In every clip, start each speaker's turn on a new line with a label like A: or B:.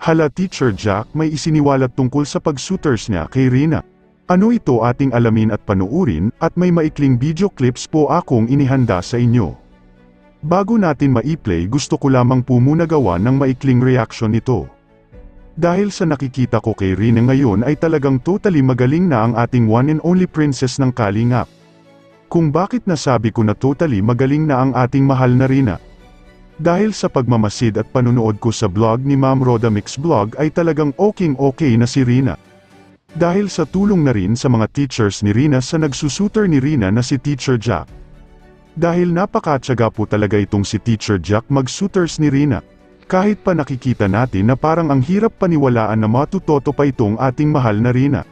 A: Hala Teacher Jack, may isiniwalat tungkol sa pag-shooters niya kay Rina. Ano ito ating alamin at panuurin, at may maikling video clips po akong inihanda sa inyo. Bago natin ma-play, gusto ko lamang po muna gawa ng maikling reaction nito. Dahil sa nakikita ko kay Rina ngayon ay talagang totally magaling na ang ating one and only princess ng Kalingap. Kung bakit nasabi ko na totally magaling na ang ating mahal na Rina? Dahil sa pagmamasid at panunood ko sa vlog ni Ma'am Roda Mix Vlog ay talagang okay na si Rina. Dahil sa tulong na rin sa mga teachers ni Rina sa nagsusuter ni Rina na si Teacher Jack. Dahil napakatyaga po talaga itong si Teacher Jack mag-shooters ni Rina. Kahit pa nakikita natin na parang ang hirap paniwalaan na matutoto pa itong ating mahal na Rina.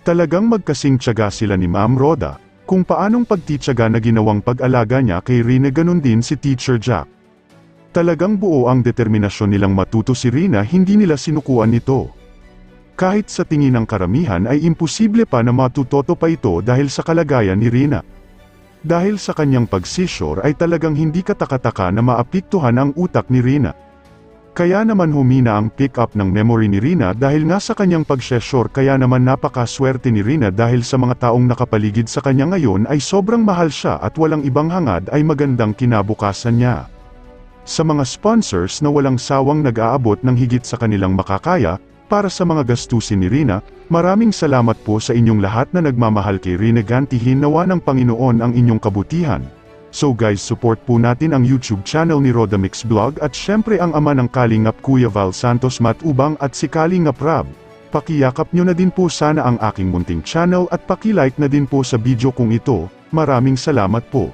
A: Talagang magkasing tiyaga sila ni Ma'am Roda, kung paanong pagtityaga na ginawang pag-alaga niya kay Rina, ganun din si Teacher Jack. Talagang buo ang determinasyon nilang matuto si Rina, hindi nila sinukuan ito. Kahit sa tingin ng karamihan ay imposible pa na matutoto pa ito dahil sa kalagayan ni Rina. Dahil sa kanyang pagsisure ay talagang hindi katakataka na maapektuhan ang utak ni Rina. Kaya naman humina ang pick-up ng memory ni Rina dahil nga sa kanyang pagsesure, kaya naman napakaswerte ni Rina dahil sa mga taong nakapaligid sa kanya ngayon ay sobrang mahal siya at walang ibang hangad ay magandang kinabukasan niya. Sa mga sponsors na walang sawang nag-aabot ng higit sa kanilang makakaya, para sa mga gastusin ni Rina, maraming salamat po sa inyong lahat na nagmamahal kay Rina. Gantihin nawa ng Panginoon ang inyong kabutihan. So guys, support po natin ang YouTube channel ni Roda Mix Vlog at syempre ang ama ng Kalingap, Kuya Val Santos Matubang at si Kalingap Rab. Pakiyakap nyo na din po sana ang aking munting channel at pakilike na din po sa video kong ito. Maraming salamat po.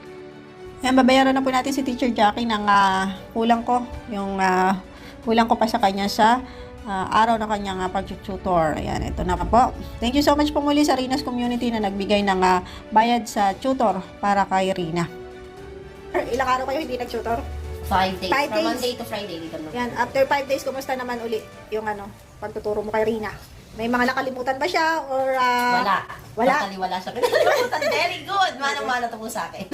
B: Ayan, babayaran na po natin si Teacher Jackie ng kulang ko. Yung kulang ko pa sa kanya sa araw na kanyang pag-tutor. Ayan, ito na po. Thank you so much po muli sa Rina's Community na nagbigay ng bayad sa tutor para kay Rina. Ilang araw kayo hindi nag-tutor?
C: 5 days.
B: 5
C: From
B: days.
C: Monday to Friday. Dito naman.
B: Yan, after 5 days, kumusta naman uli yung pagtuturo mo kay Rina? May mga nakalimutan ba siya? Or,
C: Wala.
B: Wala?
C: Totally wala siya. Nakalimutan. Very good. Manang-mana to po sa akin.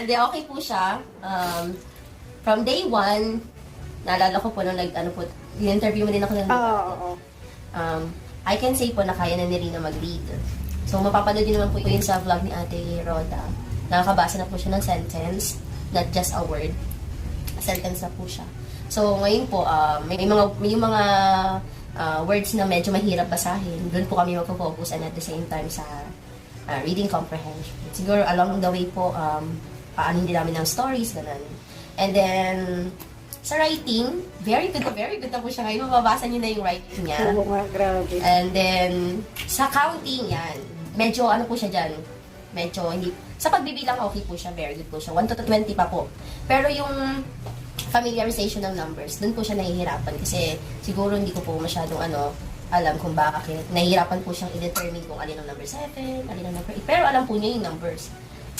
C: Hindi, okay po siya. From day 1, naalala ko po nung in-interview mo din ako ng
B: Oo.
C: I can say po na kaya na ni Rina mag-read. So, mapapanood din naman po yun sa vlog ni Ate Roda. Nakakabasa na po siya ng sentence, not just a word. A sentence na po siya. So, ngayon po, may mga words na medyo mahirap basahin. Doon po kami magpo-focus and at the same time sa reading comprehension. Siguro, along the way po, paano din namin ng stories, ganun. And then, sa writing, very good na po siya ngayon. Mababasa niyo na yung writing niya.
B: Oo nga, grabe.
C: And then, sa counting, yan. Medyo, po siya dyan. Medyo, hindi, sa pagbibilang, okay po siya. Very good po siya. 1 to 20 pa po. Pero yung familiarization ng numbers, dun po siya nahihirapan. Kasi, siguro hindi ko po masyadong, alam kung bakit. Nahihirapan po siyang i-determine kung alin ang number 7, alin ang number 8. Pero alam po niya yung numbers.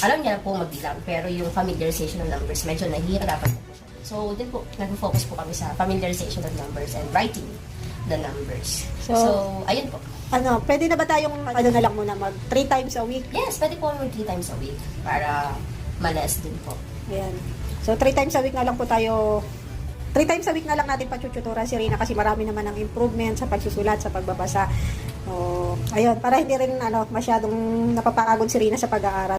C: Alam niya po magbilang. Pero yung familiarization ng numbers, medyo nahihirapan po siya. So, din po, nag-focus po kami sa familiarization of numbers and writing the numbers. So ayun po.
B: Pwede na ba tayong, na lang muna, mag 3 times a week?
C: Yes, pwede po mag 3 times a week para malas din po.
B: Ayan. So, 3 times a week na lang po tayo, 3 times a week na lang natin patututuran si Rina kasi marami naman ang improvement sa pagsusulat, sa pagbabasa. So, ayun, para hindi rin masyadong napapakagod si Rina sa pag-aaral.